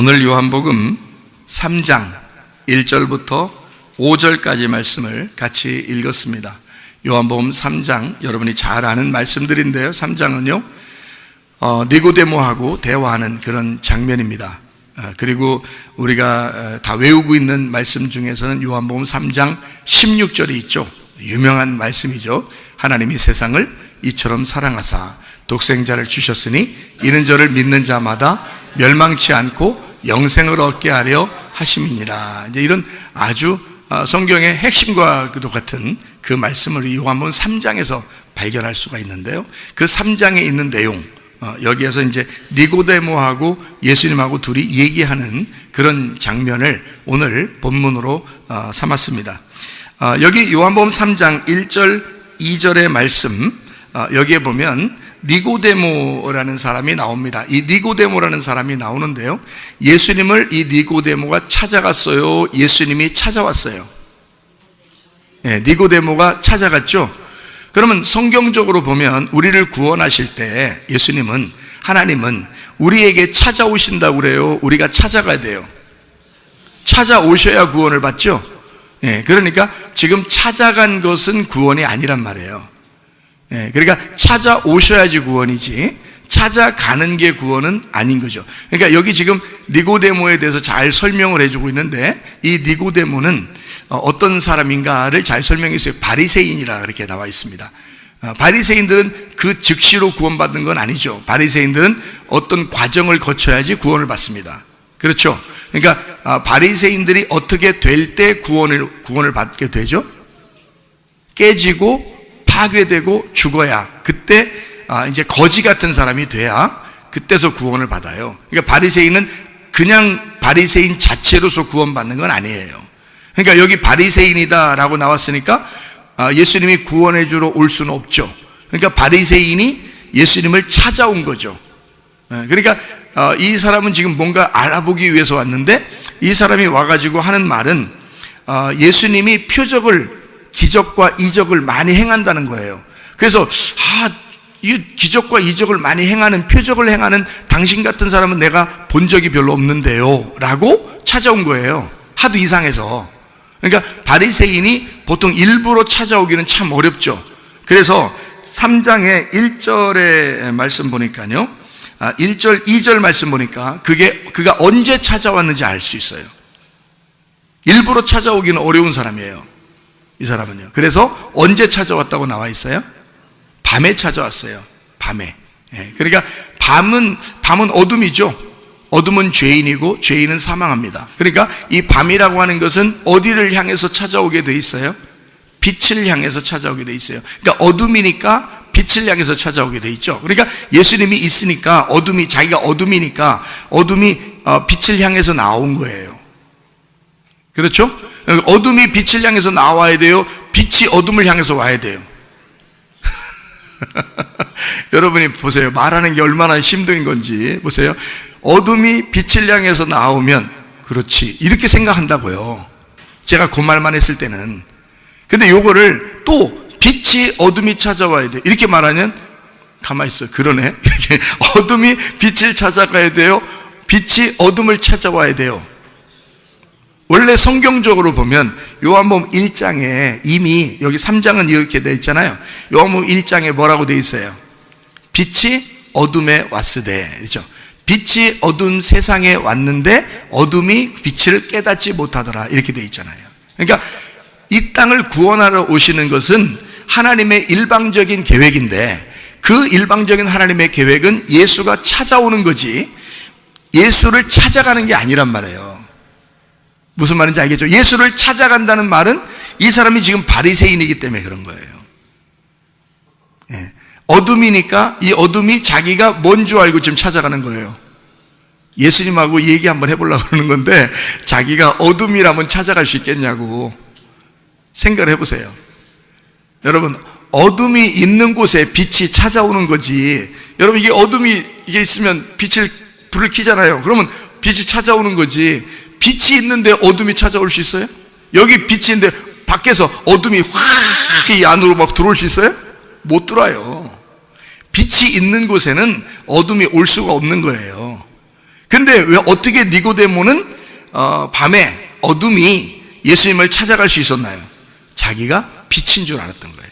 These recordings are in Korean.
오늘 요한복음 3장 1절부터 5절까지 말씀을 같이 읽었습니다. 요한복음 3장, 여러분이 잘 아는 말씀들인데요, 3장은요 니고데모하고 대화하는 그런 장면입니다. 그리고 우리가 다 외우고 있는 말씀 중에서는 요한복음 3장 16절이 있죠. 유명한 말씀이죠. 하나님이 세상을 이처럼 사랑하사 독생자를 주셨으니 이는 저를 믿는 자마다 멸망치 않고 영생을 얻게 하려 하심이니라. 이제 이런 아주 성경의 핵심과 같은 그 말씀을 요한복음 3장에서 발견할 수가 있는데요, 그 3장에 있는 내용, 여기에서 이제 니고데모하고 예수님하고 둘이 얘기하는 그런 장면을 오늘 본문으로 삼았습니다. 여기 요한복음 3장 1절 2절의 말씀, 여기에 보면 니고데모라는 사람이 나옵니다. 이 니고데모라는 사람이 나오는데요, 예수님을 이 니고데모가 찾아갔어요, 예수님이 찾아왔어요? 네, 니고데모가 찾아갔죠. 그러면 성경적으로 보면 우리를 구원하실 때 예수님은, 하나님은 우리에게 찾아오신다고 그래요, 우리가 찾아가야 돼요? 찾아오셔야 구원을 받죠. 예, 그러니까 지금 찾아간 것은 구원이 아니란 말이에요. 예, 그러니까 찾아오셔야지 구원이지 찾아가는 게 구원은 아닌 거죠. 그러니까 여기 지금 니고데모에 대해서 잘 설명을 해주고 있는데, 이 니고데모는 어떤 사람인가를 잘 설명했어요. 바리새인이라 그렇게 나와 있습니다. 바리새인들은 그 즉시로 구원받는 건 아니죠. 바리새인들은 어떤 과정을 거쳐야지 구원을 받습니다. 그렇죠? 그러니까 바리새인들이 어떻게 될 때 구원을 받게 되죠? 깨지고 파괴되고 죽어야, 그때 이제 거지 같은 사람이 돼야 그때서 구원을 받아요. 그러니까 바리새인은 그냥 바리새인 자체로서 구원받는 건 아니에요. 그러니까 여기 바리새인이다라고 나왔으니까 예수님이 구원해 주러 올 수는 없죠. 그러니까 바리새인이 예수님을 찾아온 거죠. 그러니까 이 사람은 지금 뭔가 알아보기 위해서 왔는데, 이 사람이 와가지고 하는 말은 예수님이 기적과 이적을 많이 행한다는 거예요. 그래서 이 기적과 이적을 많이 행하는, 표적을 행하는 당신 같은 사람은 내가 본 적이 별로 없는데요 라고 찾아온 거예요. 하도 이상해서. 그러니까 바리새인이 보통 일부러 찾아오기는 참 어렵죠. 그래서 3장의 1절의 말씀 보니까요, 1절 2절 말씀 보니까 그가 언제 찾아왔는지 알 수 있어요. 일부러 찾아오기는 어려운 사람이에요, 이 사람은요. 그래서 언제 찾아왔다고 나와 있어요? 밤에 찾아왔어요. 밤에. 예, 그러니까 밤은 어둠이죠. 어둠은 죄인이고 죄인은 사망합니다. 그러니까 이 밤이라고 하는 것은 어디를 향해서 찾아오게 돼 있어요? 빛을 향해서 찾아오게 돼 있어요. 그러니까 어둠이니까 빛을 향해서 찾아오게 돼 있죠. 그러니까 예수님이 있으니까 자기가 어둠이니까 어둠이 빛을 향해서 나온 거예요. 그렇죠? 어둠이 빛을 향해서 나와야 돼요? 빛이 어둠을 향해서 와야 돼요? 여러분이 보세요. 말하는 게 얼마나 힘든 건지 보세요. 어둠이 빛을 향해서 나오면, 그렇지, 이렇게 생각한다고요. 제가 그 말만 했을 때는. 근데 요거를 또 빛이 어둠이 찾아와야 돼, 이렇게 말하면 가만히 있어, 그러네. 어둠이 빛을 찾아가야 돼요? 빛이 어둠을 찾아와야 돼요? 원래 성경적으로 보면 요한복음 1장에 이미, 여기 3장은 이렇게 되어 있잖아요. 요한복음 1장에 뭐라고 되어 있어요? 빛이 어둠에 왔으되, 그렇죠? 빛이 어두운 세상에 왔는데 어둠이 빛을 깨닫지 못하더라, 이렇게 되어 있잖아요. 그러니까 이 땅을 구원하러 오시는 것은 하나님의 일방적인 계획인데, 그 일방적인 하나님의 계획은 예수가 찾아오는 거지 예수를 찾아가는 게 아니란 말이에요. 무슨 말인지 알겠죠? 예수를 찾아간다는 말은 이 사람이 지금 바리새인이기 때문에 그런 거예요. 예. 어둠이니까 이 어둠이 자기가 뭔 줄 알고 지금 찾아가는 거예요. 예수님하고 얘기 한번 해보려고 그러는 건데, 자기가 어둠이라면 찾아갈 수 있겠냐고 생각을 해보세요. 여러분, 어둠이 있는 곳에 빛이 찾아오는 거지. 여러분, 이게 어둠이 있으면 불을 켜잖아요. 그러면 빛이 찾아오는 거지. 빛이 있는데 어둠이 찾아올 수 있어요? 여기 빛이 있는데 밖에서 어둠이 확 이 안으로 막 들어올 수 있어요? 못 들어와요. 빛이 있는 곳에는 어둠이 올 수가 없는 거예요. 근데 왜 어떻게 니고데모는 밤에 어둠이 예수님을 찾아갈 수 있었나요? 자기가 빛인 줄 알았던 거예요.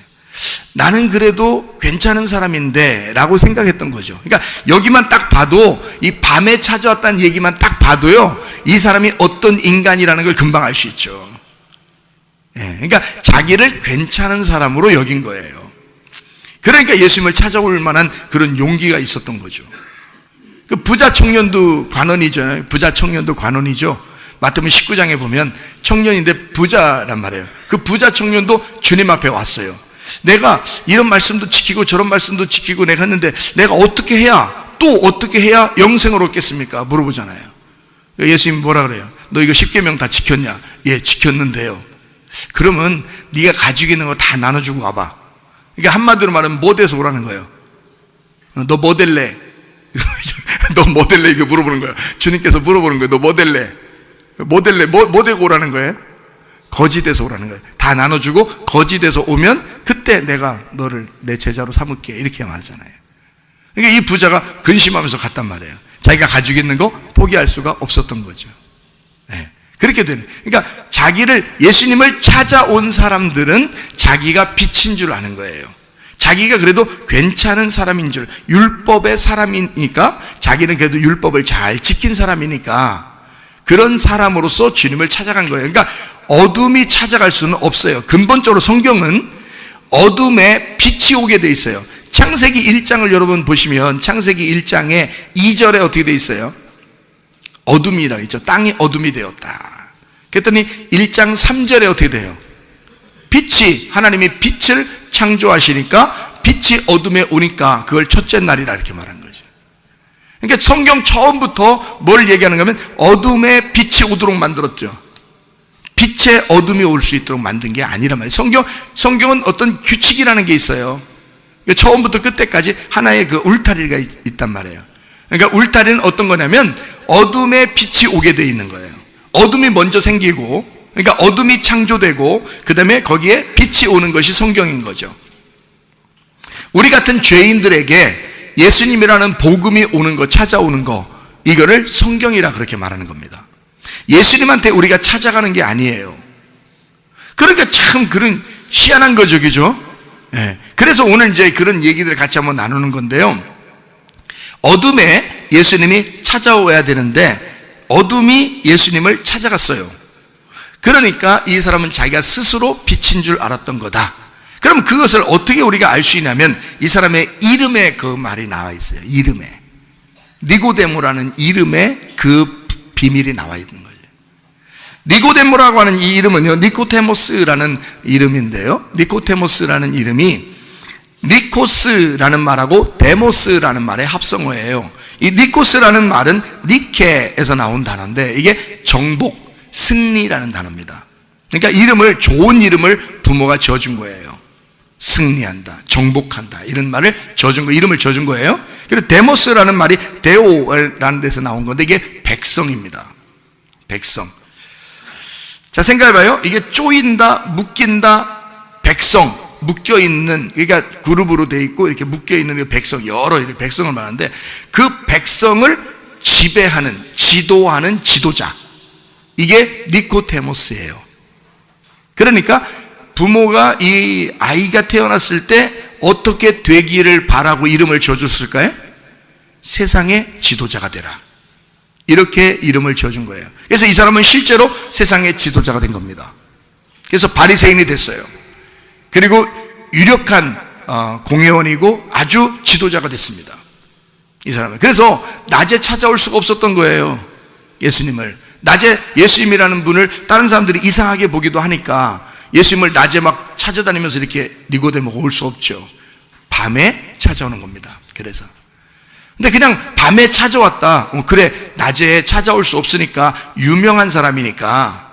나는 그래도 괜찮은 사람인데 라고 생각했던 거죠. 그러니까 여기만 딱 봐도, 이 밤에 찾아왔다는 얘기만 딱 봐도요, 이 사람이 어떤 인간이라는 걸 금방 알 수 있죠. 그러니까 자기를 괜찮은 사람으로 여긴 거예요. 그러니까 예수님을 찾아올 만한 그런 용기가 있었던 거죠. 그 부자 청년도 관원이죠. 부자 청년도 관원이죠. 마태복음 19장에 보면 청년인데 부자란 말이에요. 그 부자 청년도 주님 앞에 왔어요. 내가 이런 말씀도 지키고 저런 말씀도 지키고 내가 했는데 내가 어떻게 해야, 또 어떻게 해야 영생을 얻겠습니까? 물어보잖아요. 예수님 뭐라 그래요? 너 이거 10계명 다 지켰냐? 예, 지켰는데요. 그러면 네가 가지고 있는 거 다 나눠주고 와봐. 그러니까 한마디로 말하면 뭐 돼서 오라는 거예요? 너 뭐 될래? 너 뭐 될래? 이거 물어보는 거예요. 주님께서 물어보는 거예요. 너 뭐 될래? 뭐 될래? 뭐 되고 오라는 거예요? 거지 돼서 오라는 거예요. 다 나눠주고 거지 돼서 오면 그때 내가 너를 내 제자로 삼을게. 이렇게 말하잖아요. 그러니까 이 부자가 근심하면서 갔단 말이에요. 자기가 가지고 있는 거 포기할 수가 없었던 거죠. 네. 그렇게 되는. 그러니까 자기를, 예수님을 찾아온 사람들은 자기가 빛인 줄 아는 거예요. 자기가 그래도 괜찮은 사람인 줄, 율법의 사람이니까, 자기는 그래도 율법을 잘 지킨 사람이니까 그런 사람으로서 주님을 찾아간 거예요. 그러니까 어둠이 찾아갈 수는 없어요. 근본적으로 성경은 어둠에 빛이 오게 돼 있어요. 창세기 1장을 여러분 보시면 창세기 1장에 2절에 어떻게 돼 있어요? 어둠이라고 있죠. 땅이 어둠이 되었다. 그랬더니 1장 3절에 어떻게 돼요? 빛이, 하나님이 빛을 창조하시니까 빛이 어둠에 오니까 그걸 첫째 날이라 이렇게 말한 거죠. 그러니까 성경 처음부터 뭘 얘기하는가 하면 어둠에 빛이 오도록 만들었죠. 빛에 어둠이 올 수 있도록 만든 게 아니란 말이에요. 성경은 어떤 규칙이라는 게 있어요. 처음부터 끝까지 하나의 그 울타리가 있단 말이에요. 그러니까 울타리는 어떤 거냐면 어둠에 빛이 오게 돼 있는 거예요. 어둠이 먼저 생기고, 그러니까 어둠이 창조되고 그 다음에 거기에 빛이 오는 것이 성경인 거죠. 우리 같은 죄인들에게 예수님이라는 복음이 오는 거, 찾아오는 거, 이거를 성경이라 그렇게 말하는 겁니다. 예수님한테 우리가 찾아가는 게 아니에요. 그러니까 참 그런 희한한 거죠, 그죠? 네. 그래서 오늘 이제 그런 얘기들을 같이 한번 나누는 건데요. 어둠에 예수님이 찾아와야 되는데 어둠이 예수님을 찾아갔어요. 그러니까 이 사람은 자기가 스스로 빛인 줄 알았던 거다. 그럼 그것을 어떻게 우리가 알 수 있냐면 이 사람의 이름에 그 말이 나와 있어요. 이름에. 니고데모라는 이름에 그 비밀이 나와 있는 거예요. 니고데모라고 하는 이 이름은요, 니코데모스라는 이름인데요, 니코데모스라는 이름이 니코스라는 말하고 데모스라는 말의 합성어예요. 이 니코스라는 말은 니케에서 나온 단어인데 이게 정복, 승리라는 단어입니다. 그러니까 이름을, 좋은 이름을 부모가 지어준 거예요. 승리한다, 정복한다, 이런 말을 지어준 거, 이름을 지어준 거예요. 그리고 데모스라는 말이 데오라는 데서 나온 건데 이게 백성입니다. 백성. 자, 생각해봐요. 이게 쪼인다, 묶인다, 백성, 묶여있는, 그러니까 그룹으로 돼 있고 이렇게 묶여있는 백성, 여러 백성을 말하는데 그 백성을 지배하는, 지도하는 지도자, 이게 니코데모스예요. 그러니까 부모가 이 아이가 태어났을 때 어떻게 되기를 바라고 이름을 지어줬을까요? 세상의 지도자가 되라, 이렇게 이름을 지어준 거예요. 그래서 이 사람은 실제로 세상의 지도자가 된 겁니다. 그래서 바리새인이 됐어요. 그리고 유력한 공회원이고 아주 지도자가 됐습니다, 이 사람은. 그래서 낮에 찾아올 수가 없었던 거예요, 예수님을. 낮에 예수님이라는 분을 다른 사람들이 이상하게 보기도 하니까 예수님을 낮에 막 찾아다니면서 이렇게 니고데모가 올 수 없죠. 밤에 찾아오는 겁니다. 그래서 근데 그냥 밤에 찾아왔다, 그래, 낮에 찾아올 수 없으니까 유명한 사람이니까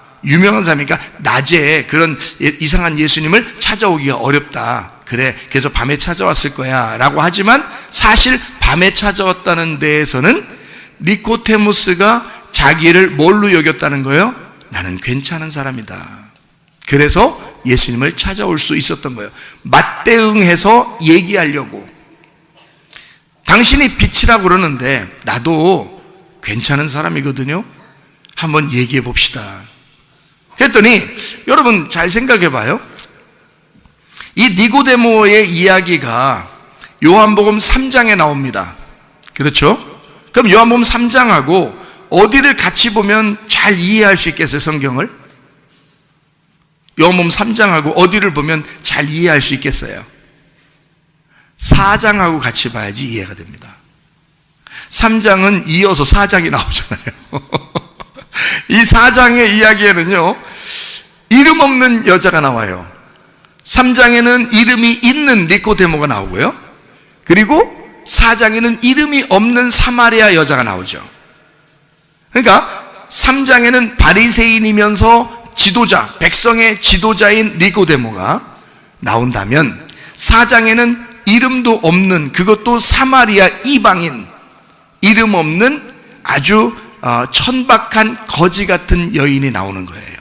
낮에 그런 이상한 예수님을 찾아오기가 어렵다, 그래, 그래서 밤에 찾아왔을 거야 라고 하지만 사실 밤에 찾아왔다는 데에서는 니코데모스가 자기를 뭘로 여겼다는 거예요? 나는 괜찮은 사람이다. 그래서 예수님을 찾아올 수 있었던 거예요. 맞대응해서 얘기하려고. 당신이 빛이라고 그러는데 나도 괜찮은 사람이거든요. 한번 얘기해 봅시다. 그랬더니 여러분 잘 생각해 봐요. 이 니고데모의 이야기가 요한복음 3장에 나옵니다. 그렇죠? 그럼 요한복음 3장하고 어디를 같이 보면 잘 이해할 수 있겠어요, 성경을? 요한복음 3장하고 어디를 보면 잘 이해할 수 있겠어요? 4장하고 같이 봐야지 이해가 됩니다. 3장은 이어서 4장이 나오잖아요. 이 4장의 이야기에는요, 이름 없는 여자가 나와요. 3장에는 이름이 있는 니고데모가 나오고요. 그리고 4장에는 이름이 없는 사마리아 여자가 나오죠. 그러니까 3장에는 바리새인이면서 지도자, 백성의 지도자인 니고데모가 나온다면 4장에는 이름도 없는, 그것도 사마리아 이방인, 이름 없는 아주 천박한 거지 같은 여인이 나오는 거예요.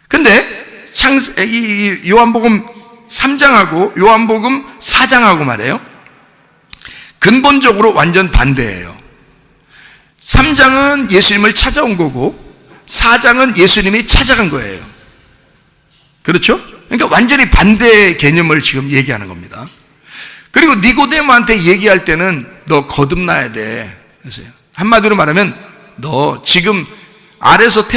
근데 요한복음 3장하고 요한복음 4장하고 말이에요, 근본적으로 완전 반대예요. 3장은 예수님을 찾아온 거고 4장은 예수님이 찾아간 거예요. 그렇죠? 그러니까 완전히 반대의 개념을 지금 얘기하는 겁니다. 그리고 니고데모한테 얘기할 때는 너 거듭나야 돼. 그래서 한마디로 말하면 너 지금 아래서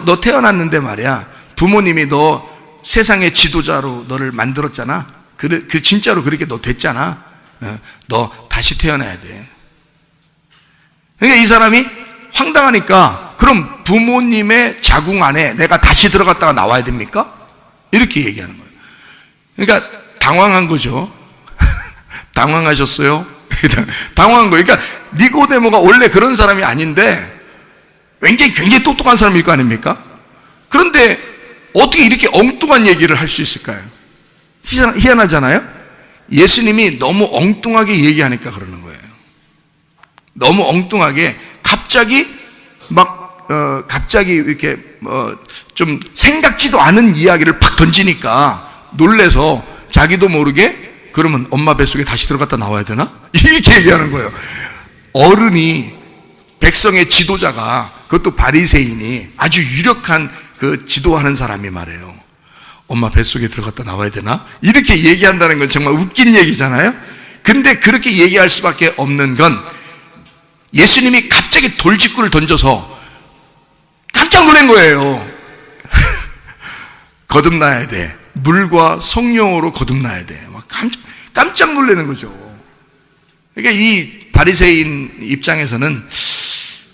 너 태어났는데 말이야, 부모님이 너 세상의 지도자로 너를 만들었잖아. 그 진짜로 그렇게 너 됐잖아. 너 다시 태어나야 돼. 그러니까 이 사람이 황당하니까, 그럼 부모님의 자궁 안에 내가 다시 들어갔다가 나와야 됩니까? 이렇게 얘기하는 거예요. 그러니까 당황한 거죠. 당황하셨어요? 당황한 거예요. 그러니까 니고데모가 원래 그런 사람이 아닌데 굉장히 똑똑한 사람일 거 아닙니까? 그런데 어떻게 이렇게 엉뚱한 얘기를 할 수 있을까요? 희한하잖아요? 예수님이 너무 엉뚱하게 얘기하니까 그러는 거예요. 너무 엉뚱하게 갑자기 이렇게 좀 생각지도 않은 이야기를 팍 던지니까 놀래서 자기도 모르게, 그러면 엄마 뱃속에 다시 들어갔다 나와야 되나? 이렇게 얘기하는 거예요. 어른이, 백성의 지도자가, 그것도 바리새인이, 아주 유력한 그 지도하는 사람이 말해요. 엄마 뱃속에 들어갔다 나와야 되나? 이렇게 얘기한다는 건 정말 웃긴 얘기잖아요. 근데 그렇게 얘기할 수밖에 없는 건 예수님이 갑자기 돌직구를 던져서 깜짝 놀란 거예요. 거듭나야 돼. 물과 성령으로 거듭나야 돼. 막 깜짝 놀라는 거죠. 그러니까 이 바리새인 입장에서는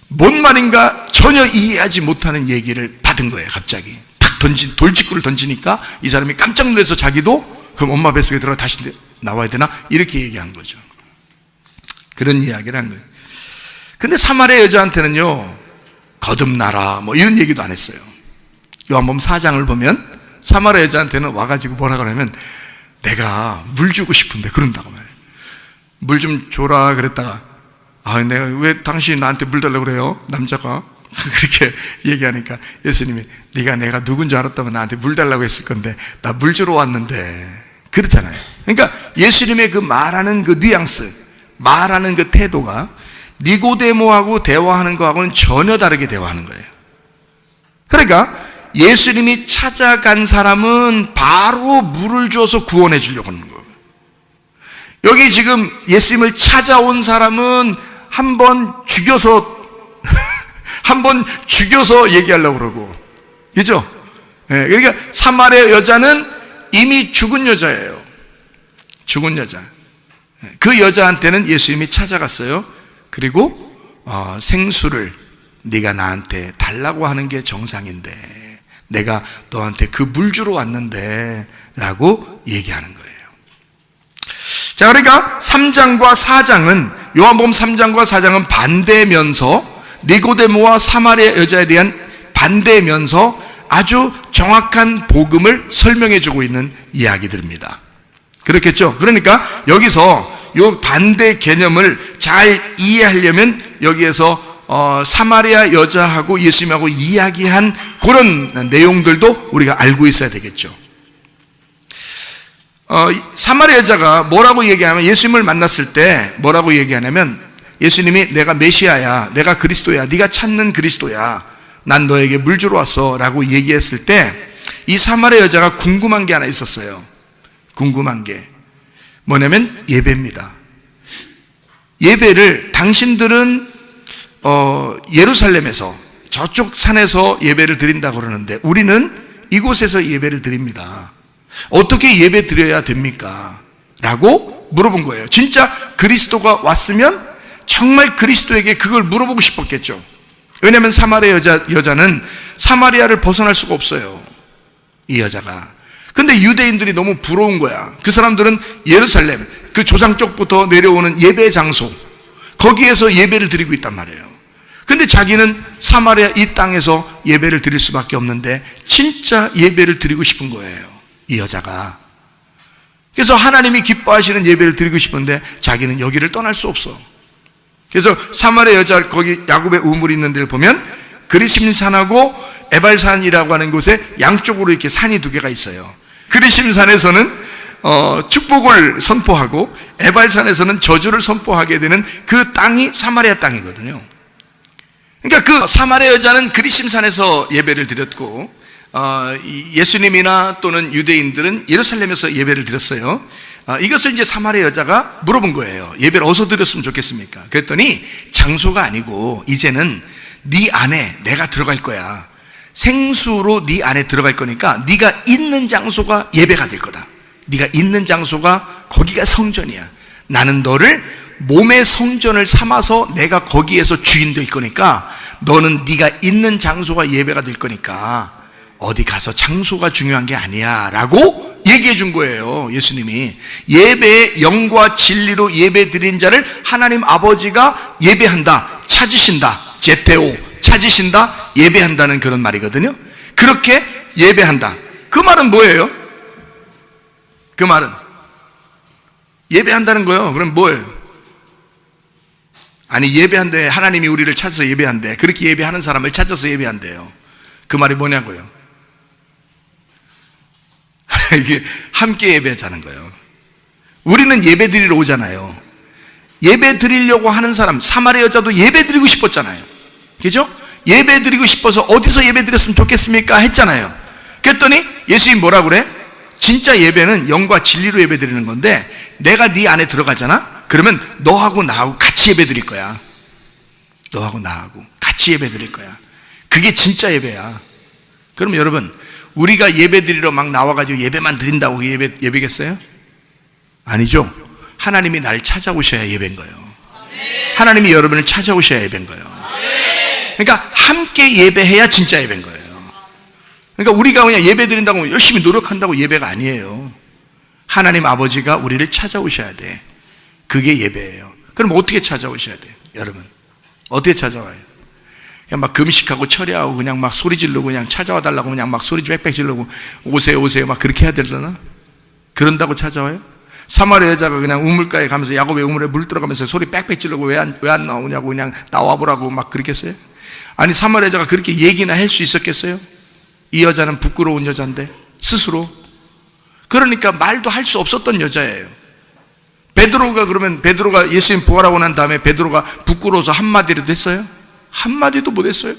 뭔 말인가 전혀 이해하지 못하는 얘기를 받은 거예요. 갑자기 탁 돌직구를 던지니까 이 사람이 깜짝 놀라서 자기도 그럼 엄마 뱃속에 들어가 다시 나와야 되나? 이렇게 얘기한 거죠. 그런 이야기를 한 거예요. 근데 사마리아 여자한테는요, 거듭나라 뭐 이런 얘기도 안 했어요. 요한복음 4장을 보면 사마리아 여자한테는 와가지고 뭐라 그러면, 내가 물 주고 싶은데 그런다고 말해요. 물 좀 줘라 그랬다가, 내가 왜 당신이 나한테 물 달라고 그래요? 남자가 그렇게 얘기하니까 예수님이, 네가 내가 누군지 알았다면 나한테 물 달라고 했을 건데 나 물 주러 왔는데, 그렇잖아요. 그러니까 예수님의 그 말하는 그 뉘앙스, 말하는 그 태도가 니고데모하고 대화하는 거하고는 전혀 다르게 대화하는 거예요. 그러니까 예수님이 찾아간 사람은 바로 물을 줘서 구원해 주려고 하는 거예요. 여기 지금 예수님을 찾아온 사람은 한번 죽여서 얘기하려고 그러고, 그죠? 네, 그러니까 사마리아 여자는 이미 죽은 여자예요. 죽은 여자. 그 여자한테는 예수님이 찾아갔어요. 그리고 생수를 네가 나한테 달라고 하는 게 정상인데 내가 너한테 그 물 주러 왔는데 라고 얘기하는 거예요. 자, 그러니까 3장과 4장은, 요한복음 3장과 4장은 반대면서, 니고데모와 사마리아 여자에 대한 반대면서 아주 정확한 복음을 설명해 주고 있는 이야기들입니다. 그렇겠죠? 그러니까 여기서 이 반대 개념을 잘 이해하려면 여기에서 사마리아 여자하고 예수님하고 이야기한 그런 내용들도 우리가 알고 있어야 되겠죠. 사마리아 여자가 뭐라고 얘기하냐면, 예수님을 만났을 때 뭐라고 얘기하냐면, 예수님이 내가 메시아야, 내가 그리스도야, 네가 찾는 그리스도야, 난 너에게 물 주러 왔어 라고 얘기했을 때 이 사마리아 여자가 궁금한 게 하나 있었어요. 궁금한 게 뭐냐면 예배입니다. 예배를 당신들은 예루살렘에서 저쪽 산에서 예배를 드린다고 그러는데 우리는 이곳에서 예배를 드립니다. 어떻게 예배 드려야 됩니까? 라고 물어본 거예요. 진짜 그리스도가 왔으면 정말 그리스도에게 그걸 물어보고 싶었겠죠. 왜냐하면 사마리아 여자는 사마리아를 벗어날 수가 없어요. 이 여자가. 근데 유대인들이 너무 부러운 거야. 그 사람들은 예루살렘, 그 조상 쪽부터 내려오는 예배 장소, 거기에서 예배를 드리고 있단 말이에요. 근데 자기는 사마리아 이 땅에서 예배를 드릴 수밖에 없는데 진짜 예배를 드리고 싶은 거예요, 이 여자가. 그래서 하나님이 기뻐하시는 예배를 드리고 싶은데 자기는 여기를 떠날 수 없어. 그래서 사마리아 여자, 거기 야곱의 우물이 있는 데를 보면 그리심산하고 에발산이라고 하는 곳에 양쪽으로 이렇게 산이 두 개가 있어요. 그리심산에서는 축복을 선포하고 에발산에서는 저주를 선포하게 되는 그 땅이 사마리아 땅이거든요. 그러니까 그 사마리아 여자는 그리심산에서 예배를 드렸고 예수님이나 또는 유대인들은 예루살렘에서 예배를 드렸어요. 이것을 이제 사마리아 여자가 물어본 거예요. 예배를 어디서 드렸으면 좋겠습니까? 그랬더니 장소가 아니고 이제는 네 안에 내가 들어갈 거야. 생수로 네 안에 들어갈 거니까 네가 있는 장소가 예배가 될 거다. 네가 있는 장소가 거기가 성전이야. 나는 너를 몸의 성전을 삼아서 내가 거기에서 주인 될 거니까 너는 네가 있는 장소가 예배가 될 거니까 어디 가서 장소가 중요한 게 아니야 라고 얘기해 준 거예요. 예수님이 예배의 영과 진리로 예배 드린 자를 하나님 아버지가 예배한다, 찾으신다, 제테오, 찾으신다, 예배한다는 그런 말이거든요. 그렇게 예배한다. 그 말은 뭐예요? 그 말은 예배한다는 거예요. 그럼 뭐예요? 아니 예배한대, 하나님이 우리를 찾아서 예배한대, 그렇게 예배하는 사람을 찾아서 예배한대요. 그 말이 뭐냐고요? 이게 함께 예배하자는 거예요. 우리는 예배 드리러 오잖아요. 예배 드리려고 하는 사람, 사마리아 여자도 예배 드리고 싶었잖아요. 그죠? 예배 드리고 싶어서 어디서 예배 드렸으면 좋겠습니까? 했잖아요. 그랬더니 예수님이 뭐라 그래? 진짜 예배는 영과 진리로 예배 드리는 건데 내가 네 안에 들어가잖아? 그러면 너하고 나하고 같이 예배 드릴 거야. 너하고 나하고 같이 예배 드릴 거야. 그게 진짜 예배야. 그럼 여러분, 우리가 예배 드리러 막 나와가지고 예배만 드린다고 예배겠어요? 아니죠. 하나님이 나를 찾아오셔야 예배인 거예요. 하나님이 여러분을 찾아오셔야 예배인 거예요. 그러니까 함께 예배해야 진짜 예배인 거예요. 그러니까 우리가 그냥 예배 드린다고 열심히 노력한다고 예배가 아니에요. 하나님 아버지가 우리를 찾아오셔야 돼. 그게 예배예요. 그럼 어떻게 찾아오셔야 돼요? 여러분 어떻게 찾아와요? 그냥 막 금식하고 철야하고 그냥 막 소리 지르고 그냥 찾아와 달라고 그냥 막 소리 빽빽 지르고 오세요 오세요 막 그렇게 해야 되려나? 그런다고 찾아와요? 사마리아 여자가 그냥 우물가에 가면서 야곱의 우물에 물 들어가면서 소리 빽빽 지르고 왜 안 나오냐고 그냥 나와보라고 막 그랬겠어요? 아니 사마리아 여자가 그렇게 얘기나 할 수 있었겠어요? 이 여자는 부끄러운 여자인데 스스로. 그러니까 말도 할 수 없었던 여자예요. 베드로가 예수님 부활하고 난 다음에 베드로가 부끄러워서 한마디라도 했어요? 한마디도 못했어요.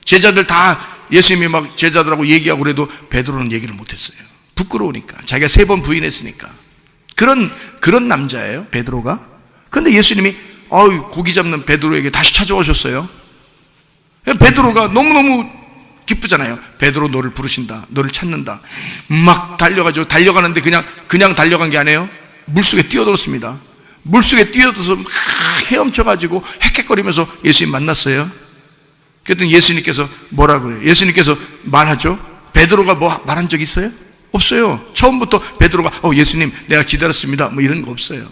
제자들 다 예수님이 막 제자들하고 얘기하고 그래도 베드로는 얘기를 못했어요. 부끄러우니까. 자기가 3번 부인했으니까. 그런 남자예요, 베드로가. 그런데 예수님이 고기 잡는 베드로에게 다시 찾아오셨어요. 베드로가 너무너무 기쁘잖아요. 베드로 너를 부르신다, 너를 찾는다. 막 달려가는데 그냥 달려간 게 아니에요. 물속에 뛰어들었습니다. 물속에 뛰어들어서 막 헤엄쳐가지고 헥헥거리면서 예수님 만났어요. 그랬더니 예수님께서 뭐라 그래요? 예수님께서 말하죠. 베드로가 뭐 말한 적 있어요? 없어요. 처음부터 베드로가 예수님 내가 기다렸습니다 뭐 이런 거 없어요.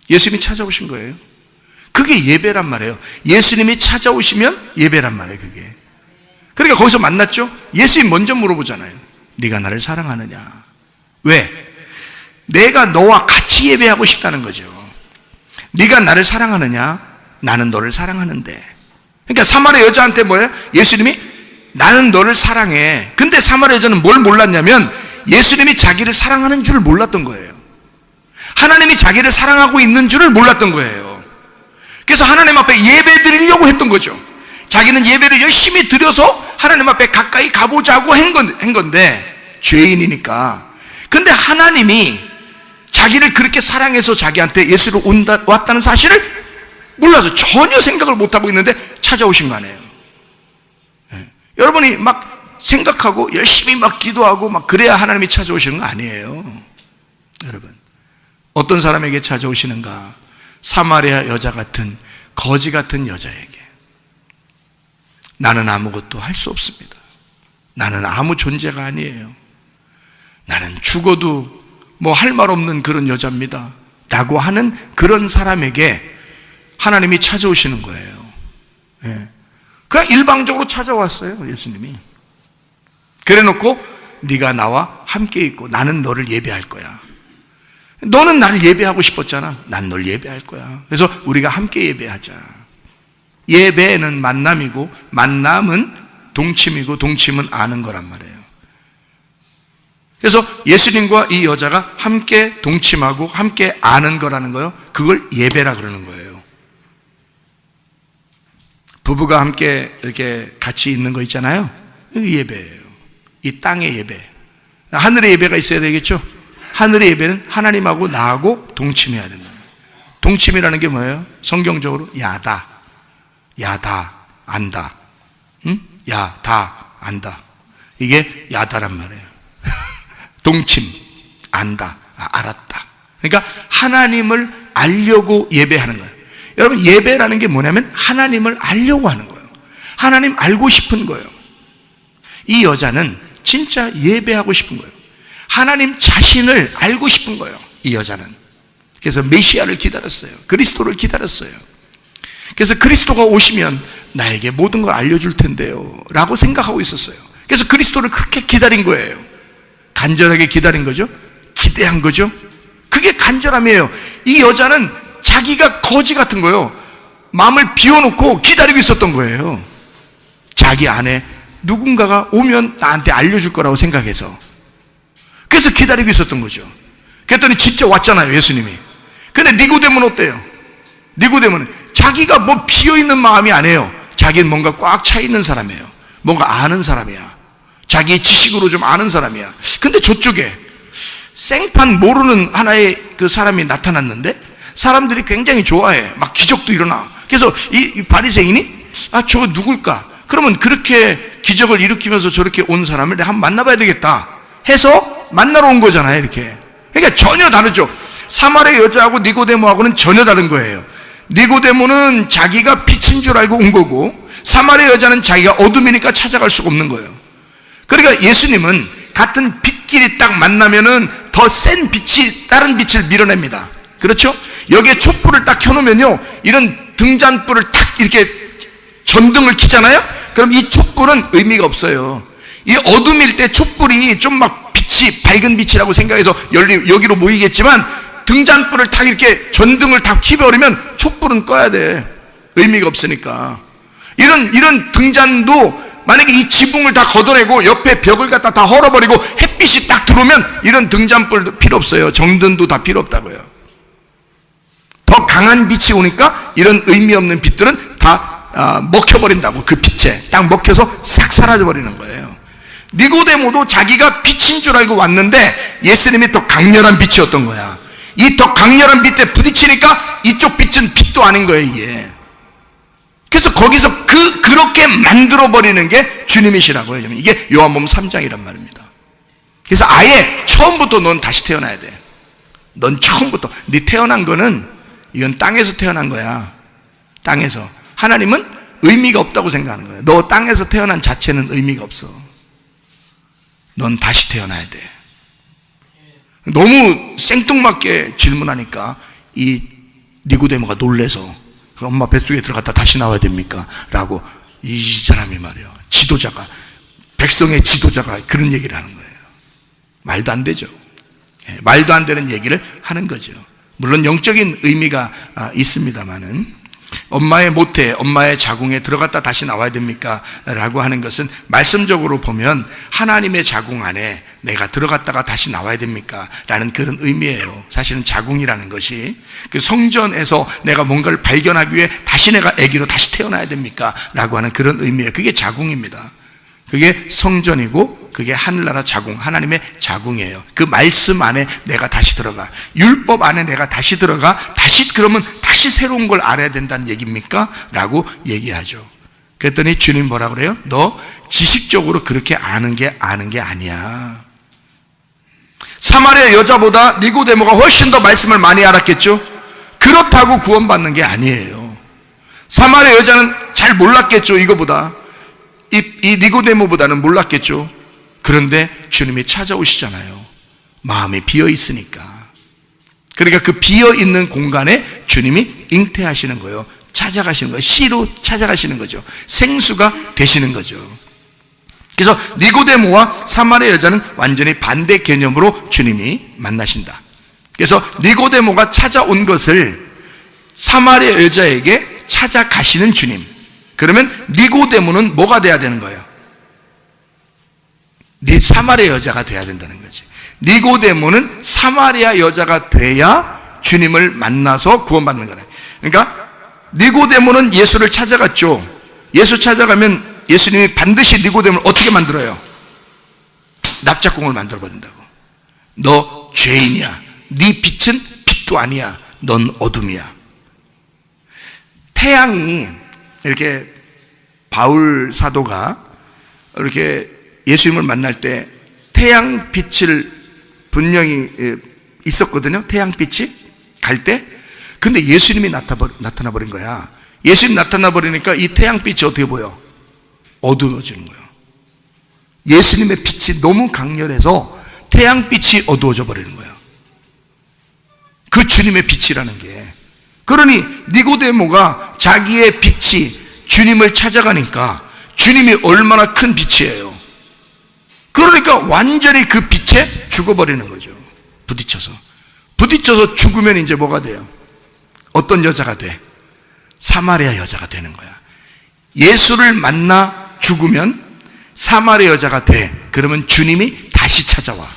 예수님이 찾아오신 거예요. 그게 예배란 말이에요. 예수님이 찾아오시면 예배란 말이에요. 그게. 그러니까 거기서 만났죠. 예수님 먼저 물어보잖아요. 네가 나를 사랑하느냐? 왜? 내가 너와 같이 예배하고 싶다는 거죠. 네가 나를 사랑하느냐? 나는 너를 사랑하는데. 그러니까 사마리아 여자한테 뭐예요? 예수님이 나는 너를 사랑해. 근데 사마리아 여자는 뭘 몰랐냐면 예수님이 자기를 사랑하는 줄을 몰랐던 거예요. 하나님이 자기를 사랑하고 있는 줄을 몰랐던 거예요. 그래서 하나님 앞에 예배 드리려고 했던 거죠. 자기는 예배를 열심히 드려서 하나님 앞에 가까이 가보자고 한 건데, 죄인이니까. 근데 하나님이 자기를 그렇게 사랑해서 자기한테 예수로 왔다는 사실을 몰라서 전혀 생각을 못하고 있는데 찾아오신 거 아니에요. 여러분이 막 생각하고 열심히 막 기도하고 막 그래야 하나님이 찾아오시는 거 아니에요. 여러분, 어떤 사람에게 찾아오시는가? 사마리아 여자 같은, 거지 같은 여자에게. 나는 아무것도 할 수 없습니다. 나는 아무 존재가 아니에요. 나는 죽어도 뭐 할 말 없는 그런 여자입니다 라고 하는 그런 사람에게 하나님이 찾아오시는 거예요. 그냥 일방적으로 찾아왔어요, 예수님이. 그래 놓고 네가 나와 함께 있고 나는 너를 예배할 거야. 너는 나를 예배하고 싶었잖아. 난 널 예배할 거야. 그래서 우리가 함께 예배하자. 예배는 만남이고 만남은 동침이고 동침은 아는 거란 말이에요. 그래서 예수님과 이 여자가 함께 동침하고 함께 아는 거라는 거예요. 그걸 예배라 그러는 거예요. 부부가 함께 이렇게 같이 있는 거 있잖아요. 이게 예배예요. 이 땅의 예배. 하늘의 예배가 있어야 되겠죠? 하늘의 예배는 하나님하고 나하고 동침해야 된다. 동침이라는 게 뭐예요? 성경적으로 야다, 안다. 응? 야다, 안다. 이게 야다란 말이에요. 동침, 안다, 알았다. 그러니까 하나님을 알려고 예배하는 거예요. 여러분, 예배라는 게 뭐냐면 하나님을 알려고 하는 거예요. 하나님 알고 싶은 거예요. 이 여자는 진짜 예배하고 싶은 거예요. 하나님 자신을 알고 싶은 거예요, 이 여자는. 그래서 메시아를 기다렸어요. 그리스도를 기다렸어요. 그래서 그리스도가 오시면 나에게 모든 걸 알려줄 텐데요 라고 생각하고 있었어요. 그래서 그리스도를 그렇게 기다린 거예요. 간절하게 기다린 거죠. 기대한 거죠. 그게 간절함이에요. 이 여자는 자기가 거지 같은 거예요. 마음을 비워놓고 기다리고 있었던 거예요. 자기 안에 누군가가 오면 나한테 알려줄 거라고 생각해서. 그래서 기다리고 있었던 거죠. 그랬더니 진짜 왔잖아요, 예수님이. 근데 니고데모는 어때요? 니고데모는 자기가 뭐 비어있는 마음이 아니에요. 자기는 뭔가 꽉 차 있는 사람이에요. 뭔가 아는 사람이야. 자기의 지식으로 좀 아는 사람이야. 근데 저쪽에 생판 모르는 하나의 그 사람이 나타났는데 사람들이 굉장히 좋아해. 막 기적도 일어나. 그래서 이 바리새인이 저거 누굴까? 그러면 그렇게 기적을 일으키면서 저렇게 온 사람을 내가 한번 만나봐야 되겠다 해서 만나러 온 거잖아요, 이렇게. 그러니까 전혀 다르죠. 사마리아 여자하고 니고데모하고는 전혀 다른 거예요. 니고데모는 자기가 빛인 줄 알고 온 거고, 사마리아 여자는 자기가 어둠이니까 찾아갈 수가 없는 거예요. 그러니까 예수님은 같은 빛끼리 딱 만나면은 더 센 빛이 다른 빛을 밀어냅니다. 그렇죠? 여기에 촛불을 딱 켜놓으면요, 이런 등잔불을 탁 이렇게 전등을 켜잖아요? 그럼 이 촛불은 의미가 없어요. 이 어둠일 때 촛불이 좀 막 빛이 밝은 빛이라고 생각해서 여기로 모이겠지만 등잔불을 딱 이렇게 전등을 다 켜버리면 촛불은 꺼야 돼. 의미가 없으니까. 이런 등잔도 만약에 이 지붕을 다 걷어내고 옆에 벽을 갖다 다 헐어버리고 햇빛이 딱 들어오면 이런 등잔불도 필요 없어요. 정등도 다 필요 없다고요. 더 강한 빛이 오니까 이런 의미 없는 빛들은 다 먹혀버린다고. 그 빛에 딱 먹혀서 싹 사라져버리는 거예요. 니고데모도 자기가 빛인 줄 알고 왔는데 예수님이 더 강렬한 빛이었던 거야. 이 더 강렬한 빛에 부딪히니까 이쪽 빛은 빛도 아닌 거예요, 이게. 그래서 거기서 그렇게 만들어버리는 게 주님이시라고요. 이게 요한복음 3장이란 말입니다. 그래서 아예 처음부터 넌 다시 태어나야 돼. 넌 처음부터. 네 태어난 거는 이건 땅에서 태어난 거야. 땅에서. 하나님은 의미가 없다고 생각하는 거예요. 너 땅에서 태어난 자체는 의미가 없어. 넌 다시 태어나야 돼. 너무 생뚱맞게 질문하니까 이 니고데모가 놀래서 엄마 뱃속에 들어갔다 다시 나와야 됩니까? 라고 이 사람이 말이에요. 지도자가, 백성의 지도자가 그런 얘기를 하는 거예요. 말도 안 되죠. 말도 안 되는 얘기를 하는 거죠. 물론 영적인 의미가 있습니다만은. 엄마의 모태, 엄마의 자궁에 들어갔다 다시 나와야 됩니까? 라고 하는 것은 말씀적으로 보면 하나님의 자궁 안에 내가 들어갔다가 다시 나와야 됩니까? 라는 그런 의미예요. 사실은 자궁이라는 것이 그 성전에서 내가 뭔가를 발견하기 위해 다시 내가 아기로 다시 태어나야 됩니까? 라고 하는 그런 의미예요. 그게 자궁입니다. 그게 성전이고 그게 하늘나라 자궁, 하나님의 자궁이에요. 그 말씀 안에 내가 다시 들어가, 율법 안에 내가 다시 들어가, 다시 그러면 다시 새로운 걸 알아야 된다는 얘기입니까? 라고 얘기하죠. 그랬더니 주님 뭐라 그래요? 너 지식적으로 그렇게 아는 게 아니야. 사마리아 여자보다 니고데모가 훨씬 더 말씀을 많이 알았겠죠? 그렇다고 구원받는 게 아니에요. 사마리아 여자는 잘 몰랐겠죠, 이거보다. 이 니고데모보다는 몰랐겠죠. 그런데 주님이 찾아오시잖아요. 마음이 비어 있으니까. 그러니까 그 비어 있는 공간에 주님이 잉태하시는 거예요. 찾아가시는 거예요. 씨로 찾아가시는 거죠. 생수가 되시는 거죠. 그래서 니고데모와 사마리아 여자는 완전히 반대 개념으로 주님이 만나신다. 그래서 니고데모가 찾아온 것을 사마리아 여자에게 찾아가시는 주님. 그러면 니고데모는 뭐가 돼야 되는 거예요? 사마리아 여자가 돼야 된다는 거지. 니고데모는 사마리아 여자가 돼야 주님을 만나서 구원받는 거예요. 그러니까 니고데모는 예수를 찾아갔죠. 예수 찾아가면 예수님이 반드시 니고데모를 어떻게 만들어요? 납작공을 만들어버린다고. 너 죄인이야. 네 빛은 빛도 아니야. 넌 어둠이야. 태양이 이렇게 바울 사도가 이렇게 예수님을 만날 때 태양빛을 분명히 있었거든요. 태양빛이 갈 때. 근데 예수님이 나타나 버린 거야. 예수님 나타나 버리니까 이 태양빛이 어떻게 보여? 어두워지는 거예요. 예수님의 빛이 너무 강렬해서 태양빛이 어두워져 버리는 거예요. 그 주님의 빛이라는 게. 그러니 니고데모가 자기의 빛이 주님을 찾아가니까 주님이 얼마나 큰 빛이에요. 그러니까 완전히 그 빛에 죽어버리는 거죠. 부딪혀서 죽으면 이제 뭐가 돼요? 어떤 여자가 돼? 사마리아 여자가 되는 거야. 예수를 만나 죽으면 사마리아 여자가 돼. 그러면 주님이 다시 찾아와.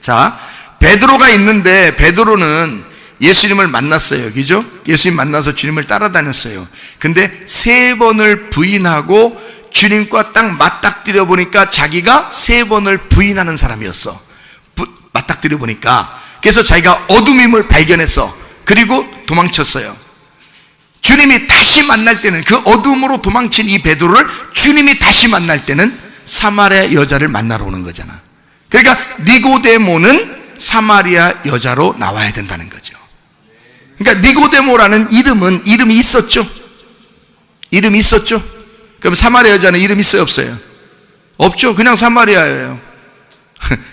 자, 베드로가 있는데 베드로는 예수님을 만났어요. 그죠? 예수님 만나서 주님을 따라다녔어요. 근데 3번을 부인하고 주님과 딱 맞닥뜨려 보니까 자기가 3번을 부인하는 사람이었어. 맞닥뜨려 보니까. 그래서 자기가 어둠임을 발견했어. 그리고 도망쳤어요. 주님이 다시 만날 때는 그 어둠으로 도망친 이 베드로를 주님이 다시 만날 때는 사마리아 여자를 만나러 오는 거잖아. 그러니까 니고데모는 사마리아 여자로 나와야 된다는 거죠. 그러니까 니고데모라는 이름이 있었죠. 이름이 있었죠. 그럼 사마리아 여자는 이름 있어요, 없어요? 없죠. 그냥 사마리아예요.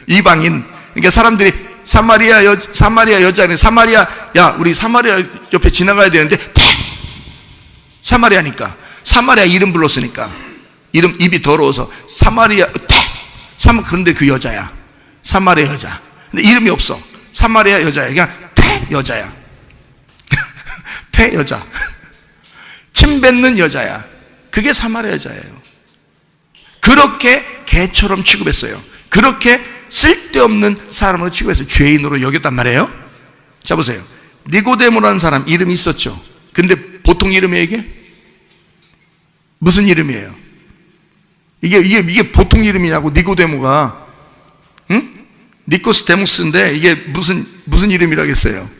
이방인. 그러니까 사람들이 사마리아 여자는 야, 우리 사마리아 옆에 지나가야 되는데 사마리아니까. 사마리아 이름 불렀으니까. 입이 더러워서 사마리아 그런데 그 여자야. 사마리아 여자. 근데 이름이 없어. 사마리아 여자야. 그냥 여자야. 여자. 침 뱉는 여자야. 그게 사마리아 여자예요. 그렇게 개처럼 취급했어요. 그렇게 쓸데없는 사람으로 취급해서 죄인으로 여겼단 말이에요. 자, 보세요. 니고데모라는 사람 이름이 있었죠. 근데 보통 이름이에요, 이게? 무슨 이름이에요? 이게 보통 이름이냐고, 니고데모가. 응? 니코스데모스인데 이게 무슨 이름이라겠어요?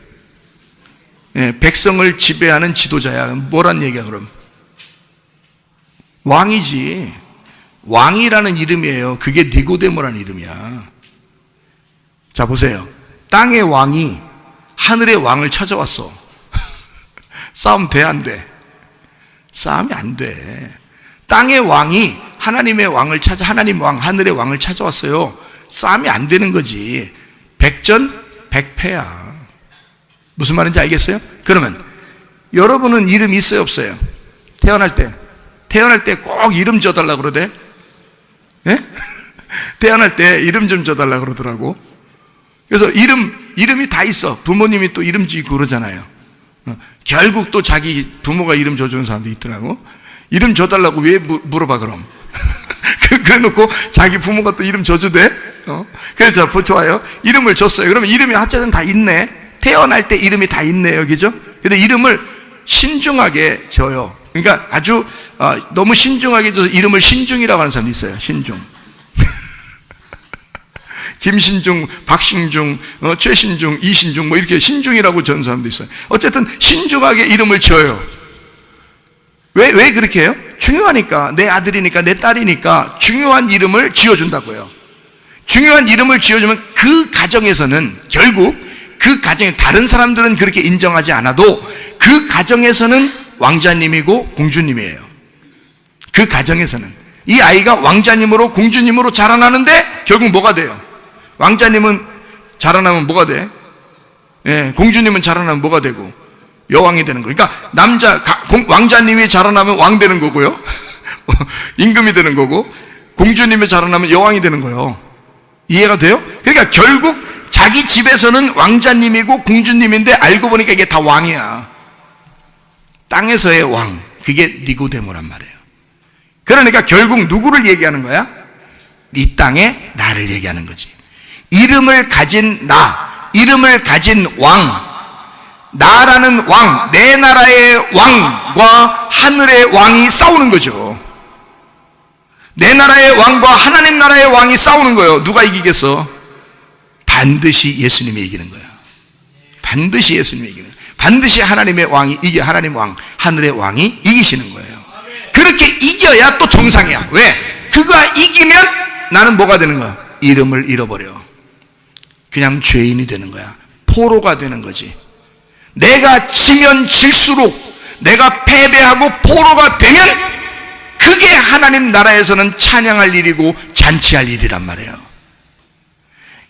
예, 백성을 지배하는 지도자야. 뭐란 얘기야, 그럼? 왕이지. 왕이라는 이름이에요. 그게 니고데모라는 이름이야. 자, 보세요. 땅의 왕이 하늘의 왕을 찾아왔어. 싸움 돼, 안 돼? 싸움이 안 돼. 땅의 왕이 하나님의 왕을 하나님 왕, 하늘의 왕을 찾아왔어요. 싸움이 안 되는 거지. 백전백패야. 무슨 말인지 알겠어요? 그러면 여러분은 이름 있어요, 없어요? 태어날 때 꼭 이름 줘달라고 그러대? 예? 태어날 때 이름 좀 줘달라고 그러더라고. 그래서 이름이 다 있어. 부모님이 또 이름 지고 그러잖아요. 결국 또 자기 부모가 이름 줘주는 사람도 있더라고. 이름 줘달라고 왜 물어봐 그럼? 그래 놓고 자기 부모가 또 이름 줘주대. 그래서 좋아요. 이름을 줬어요. 그러면 이름이 하자는 다 있네. 태어날 때 이름이 다 있네요. 그죠? 근데 이름을 신중하게 줘요. 그러니까 아주 너무 신중하게 줘서 이름을 신중이라고 하는 사람도 있어요. 신중. 김신중, 박신중, 최신중, 이신중 뭐 이렇게 신중이라고 적는 사람도 있어요. 어쨌든 신중하게 이름을 지어요. 왜 그렇게 해요? 중요하니까. 내 아들이니까, 내 딸이니까 중요한 이름을 지어준다고요. 중요한 이름을 지어주면 그 가정에서는 결국 그 가정에 다른 사람들은 그렇게 인정하지 않아도 그 가정에서는 왕자님이고 공주님이에요. 그 가정에서는 이 아이가 왕자님으로 공주님으로 자라나는데 결국 뭐가 돼요? 왕자님은 자라나면 뭐가 돼? 예, 공주님은 자라나면 뭐가 되고? 여왕이 되는 거예요. 그러니까 왕자님이 자라나면 왕 되는 거고요. 임금이 되는 거고, 공주님이 자라나면 여왕이 되는 거예요. 이해가 돼요? 그러니까 결국 자기 집에서는 왕자님이고 공주님인데 알고 보니까 이게 다 왕이야. 땅에서의 왕. 그게 니고데모란 말이에요. 그러니까 결국 누구를 얘기하는 거야? 이 땅에 나를 얘기하는 거지. 이름을 가진 나, 이름을 가진 왕, 나라는 왕, 내 나라의 왕과 하늘의 왕이 싸우는 거죠. 내 나라의 왕과 하나님 나라의 왕이 싸우는 거예요. 누가 이기겠어? 반드시 예수님이 이기는 거야. 반드시 예수님이 이기는 거야. 반드시 하나님의 왕이 하나님 왕, 하늘의 왕이 이기시는 거예요. 그렇게 이겨야 또 정상이야. 왜? 그가 이기면 나는 뭐가 되는 거야? 이름을 잃어버려. 그냥 죄인이 되는 거야. 포로가 되는 거지. 내가 지면 질수록 내가 패배하고 포로가 되면 그게 하나님 나라에서는 찬양할 일이고 잔치할 일이란 말이에요.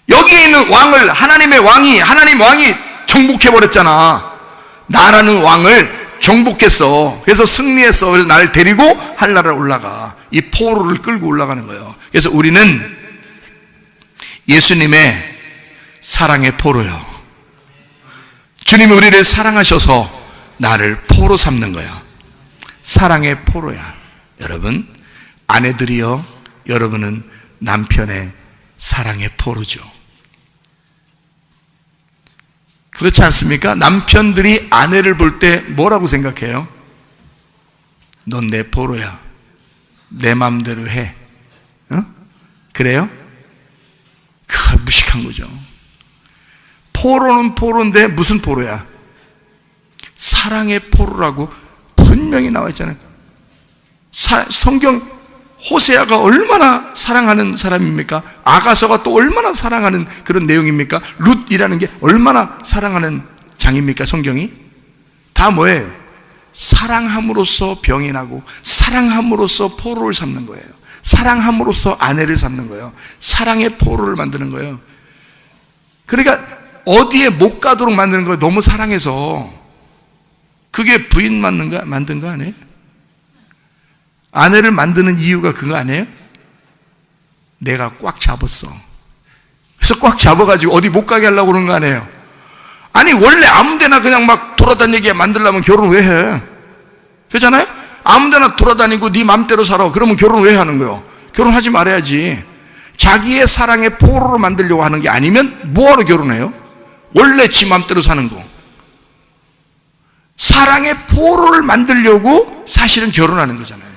여기에 있는 왕을 하나님 왕이 정복해버렸잖아. 나라는 왕을 정복했어. 그래서 승리했어. 그래서 나를 데리고 하늘나라에 올라가. 이 포로를 끌고 올라가는 거예요. 그래서 우리는 예수님의 사랑의 포로요. 주님이 우리를 사랑하셔서 나를 포로 삼는 거야. 사랑의 포로야. 여러분, 아내들이여, 여러분은 남편의 사랑의 포로죠. 그렇지 않습니까? 남편들이 아내를 볼 때 뭐라고 생각해요? 넌 내 포로야. 내 맘대로 해. 그래요? 무식한 거죠. 포로는 포로인데 무슨 포로야? 사랑의 포로라고 분명히 나와 있잖아요. 성경 호세아가 얼마나 사랑하는 사람입니까? 아가서가 또 얼마나 사랑하는 그런 내용입니까? 룻이라는 게 얼마나 사랑하는 장입니까? 성경이 다 뭐예요? 사랑함으로써 병이 나고 사랑함으로써 포로를 삼는 거예요. 사랑함으로써 아내를 삼는 거예요. 사랑의 포로를 만드는 거예요. 그러니까 어디에 못 가도록 만드는 거예요. 너무 사랑해서. 그게 부인 만든 거 아니에요? 아내를 만드는 이유가 그거 아니에요? 내가 꽉 잡았어. 그래서 꽉 잡아가지고 어디 못 가게 하려고 그러는 거 아니에요? 아니 원래 아무데나 그냥 막 돌아다니게 만들려면 결혼 왜 해? 그렇잖아요? 아무데나 돌아다니고 네 맘대로 살아. 그러면 결혼 왜 하는 거예요? 결혼하지 말아야지. 자기의 사랑의 포로로 만들려고 하는 게 아니면 뭐하러 결혼해요? 원래 지 맘대로 사는 거. 사랑의 포로를 만들려고 사실은 결혼하는 거잖아요.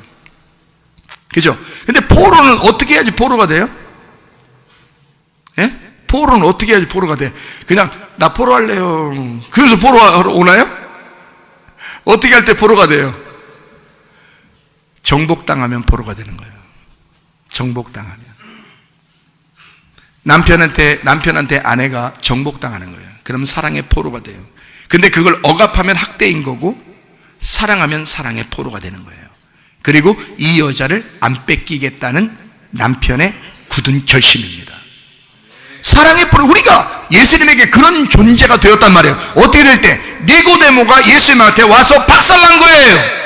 그죠? 근데 포로는 어떻게 해야지 포로가 돼요? 예? 포로는 어떻게 해야지 포로가 돼? 그냥 나 포로 할래요. 그래서 포로하러 오나요? 어떻게 할 때 포로가 돼요? 정복당하면 포로가 되는 거예요. 정복당하면. 남편한테 아내가 정복당하는 거예요. 그러면 사랑의 포로가 돼요. 근데 그걸 억압하면 학대인 거고 사랑하면 사랑의 포로가 되는 거예요. 그리고 이 여자를 안 뺏기겠다는 남편의 굳은 결심입니다. 사랑의 포로, 우리가 예수님에게 그런 존재가 되었단 말이에요. 어떻게 될 때? 니고데모가 예수님한테 와서 박살난 거예요.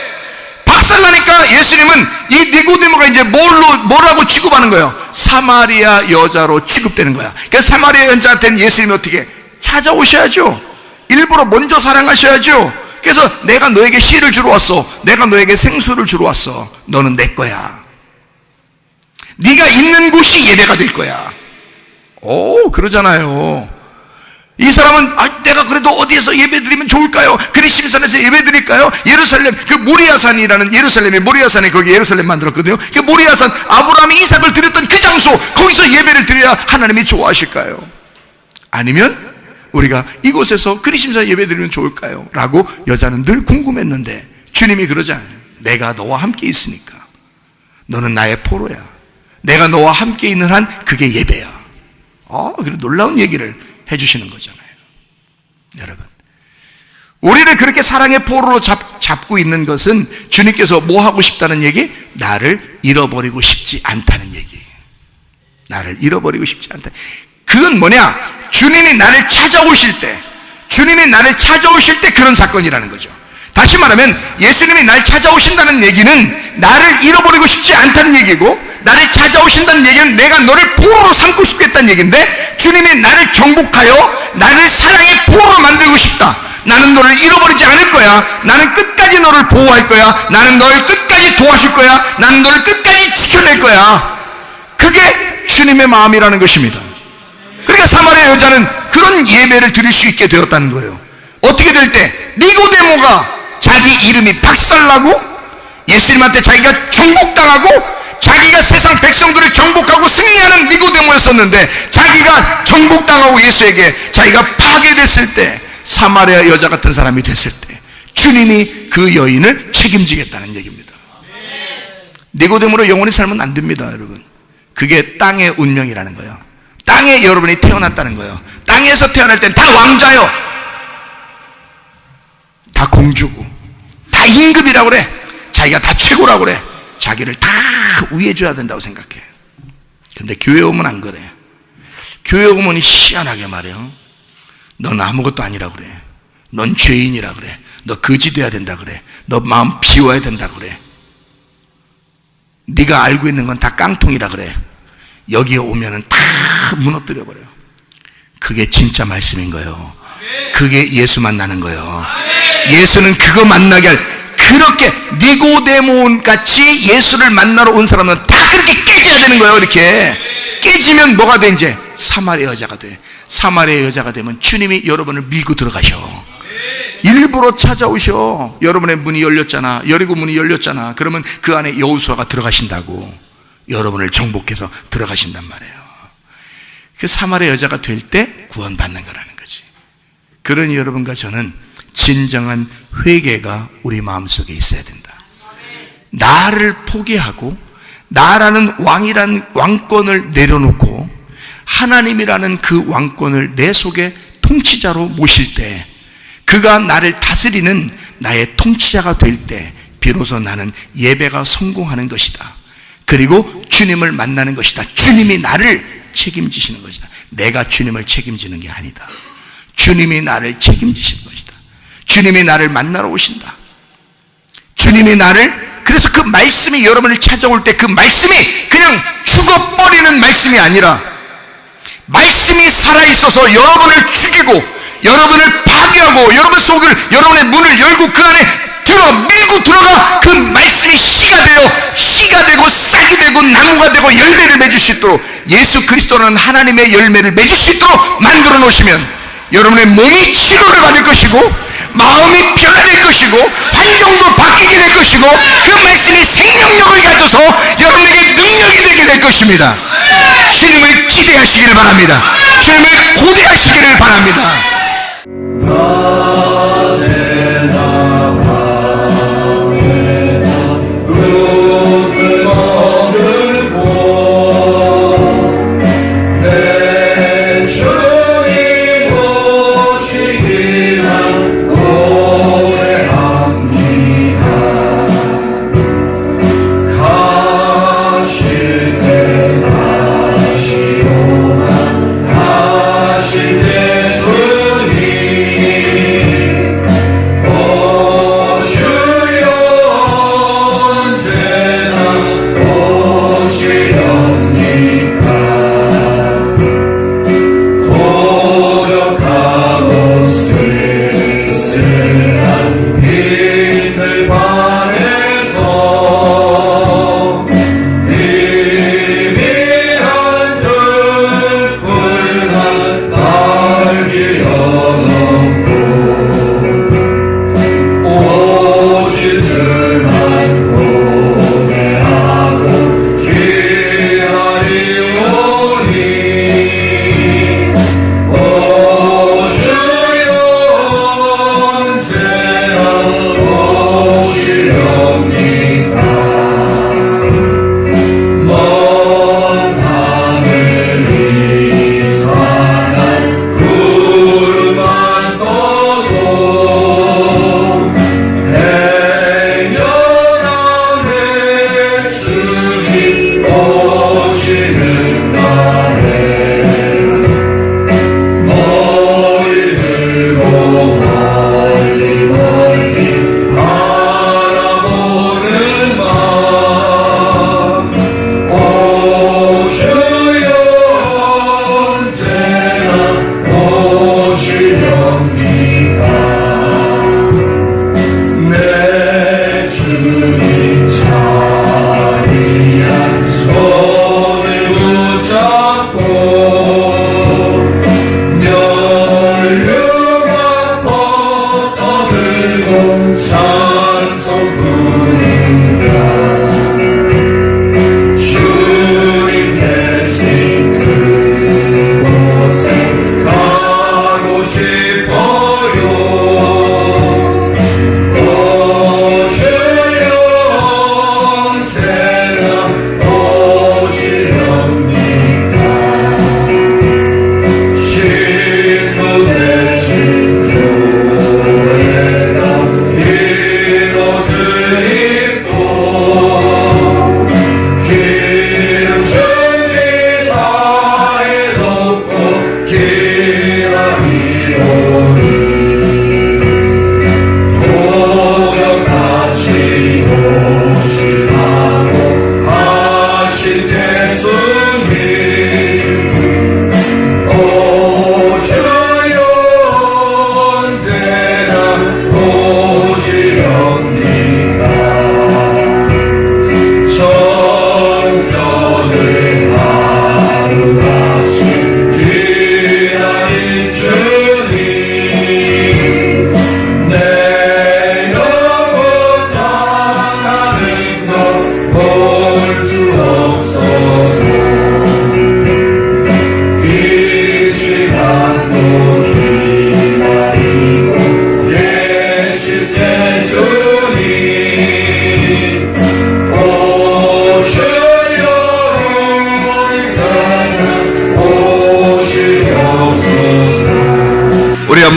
박살나니까 예수님은 이 니고데모가 이제 뭐라고 취급하는 거예요? 사마리아 여자로 취급되는 거야. 그래서 사마리아 여자한테는 예수님이 어떻게 찾아오셔야죠. 일부러 먼저 사랑하셔야죠. 그래서 내가 너에게 씨를 주러 왔어. 내가 너에게 생수를 주러 왔어. 너는 내 거야. 네가 있는 곳이 예배가 될 거야. 오, 그러잖아요. 이 사람은 내가 그래도 어디에서 예배드리면 좋을까요? 그리심산에서 예배드릴까요? 예루살렘, 그 모리아산이라는, 예루살렘의 모리아산에 거기 예루살렘 만들었거든요. 그 모리아산, 아브라함이 이삭을 드렸던 그 장소, 거기서 예배를 드려야 하나님이 좋아하실까요? 아니면 우리가 이곳에서 그리심산 예배드리면 좋을까요? 라고 여자는 늘 궁금했는데 주님이 그러잖아요. 내가 너와 함께 있으니까 너는 나의 포로야. 내가 너와 함께 있는 한 그게 예배야. 그런 놀라운 얘기를 해주시는 거잖아요. 여러분, 우리를 그렇게 사랑의 포로로 잡고 있는 것은 주님께서 뭐 하고 싶다는 얘기? 나를 잃어버리고 싶지 않다는 얘기. 나를 잃어버리고 싶지 않다. 그건 뭐냐? 주님이 나를 찾아오실 때, 주님이 나를 찾아오실 때 그런 사건이라는 거죠. 다시 말하면 예수님이 날 찾아오신다는 얘기는 나를 잃어버리고 싶지 않다는 얘기고, 나를 찾아오신다는 얘기는 내가 너를 포로로 삼고 싶겠다는 얘기인데, 주님이 나를 정복하여 나를 사랑의 포로로 만들고 싶다. 나는 너를 잃어버리지 않을 거야. 나는 끝까지 너를 보호할 거야. 나는 너를 끝까지 도와줄 거야. 나는 너를 끝까지 지켜낼 거야. 그게 주님의 마음이라는 것입니다. 그러니까 사마리아 여자는 그런 예배를 드릴 수 있게 되었다는 거예요. 어떻게 될 때? 니고데모가 자기 이름이 박살나고 예수님한테 자기가 정복당하고 자기가 세상 백성들을 정복하고 승리하는 니고데모였었는데, 자기가 정복당하고 예수에게 자기가 파괴됐을 때, 사마리아 여자 같은 사람이 됐을 때 주님이 그 여인을 책임지겠다는 얘기입니다. 니고데모로 영원히 살면 안 됩니다, 여러분. 그게 땅의 운명이라는 거예요. 땅에 여러분이 태어났다는 거예요. 땅에서 태어날 땐 다 왕자요, 다 공주고, 다 임금이라고 그래. 자기가 다 최고라고 그래. 자기를 다 위해줘야 된다고 생각해. 근데 교회 오면 안 그래. 교회 오면 희한하게 말해요. 넌 아무것도 아니라 그래. 넌 죄인이라 그래. 너 거지 돼야 된다 그래. 너 마음 비워야 된다 그래. 네가 알고 있는 건 다 깡통이라 그래. 여기에 오면은 다 무너뜨려 버려요. 그게 진짜 말씀인 거예요. 그게 예수 만나는 거예요. 예수는 그거 만나게 그렇게 니고데모 같이 예수를 만나러 온 사람은 다 그렇게 깨져야 되는 거예요. 이렇게 깨지면 뭐가 돼? 이제 사마리아 여자가 돼. 사마리아 여자가 되면 주님이 여러분을 밀고 들어가셔. 일부러 찾아오셔. 여러분의 문이 열렸잖아. 여리고 문이 열렸잖아. 그러면 그 안에 여호수아가 들어가신다고. 여러분을 정복해서 들어가신단 말이에요. 그 사마리아 여자가 될 때 구원받는 거라는 거지. 그러니 여러분과 저는 진정한 회개가 우리 마음속에 있어야 된다. 나를 포기하고 나라는 왕이란 왕권을 내려놓고 하나님이라는 그 왕권을 내 속에 통치자로 모실 때, 그가 나를 다스리는 나의 통치자가 될 때 비로소 나는 예배가 성공하는 것이다. 그리고 주님을 만나는 것이다. 주님이 나를 책임지시는 것이다. 내가 주님을 책임지는 게 아니다. 주님이 나를 책임지시는 것이다. 주님이 나를 만나러 오신다. 주님이 나를, 그래서 그 말씀이 여러분을 찾아올 때 그 말씀이 그냥 죽어버리는 말씀이 아니라 말씀이 살아있어서 여러분을 죽이고 여러분을 파괴하고 여러분 속을, 여러분의 문을 열고 그 안에 밀고 들어가 그 말씀이 씨가 되고 싹이 되고 나무가 되고 열매를 맺을 수 있도록, 예수 그리스도라는 하나님의 열매를 맺을 수 있도록 만들어 놓으시면 여러분의 몸이 치료를 받을 것이고 마음이 변화될 것이고 환경도 바뀌게 될 것이고 그 말씀이 생명력을 가져서 여러분에게 능력이 되게 될 것입니다. 주님을 기대하시기를 바랍니다. 주님을 고대하시기를 바랍니다.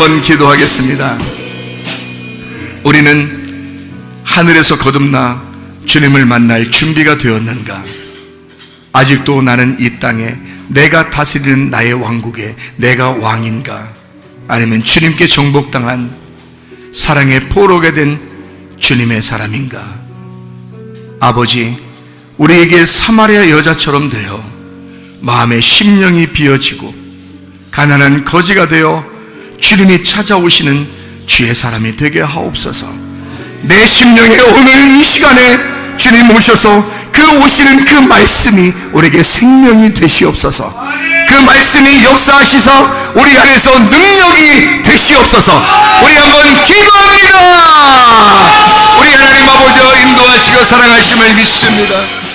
한번 기도하겠습니다. 우리는 하늘에서 거듭나 주님을 만날 준비가 되었는가? 아직도 나는 이 땅에 내가 다스리는 나의 왕국에 내가 왕인가? 아니면 주님께 정복당한 사랑의 포로가 된 주님의 사람인가? 아버지, 우리에게 사마리아 여자처럼 되어 마음의 심령이 비어지고 가난한 거지가 되어 주님이 찾아오시는 주의 사람이 되게 하옵소서. 내 심령에 오늘 이 시간에 주님 오셔서 그 오시는 그 말씀이 우리에게 생명이 되시옵소서. 그 말씀이 역사하시서 우리 안에서 능력이 되시옵소서. 우리 한번 기도합니다. 우리 하나님 아버지와 인도하시고 사랑하심을 믿습니다.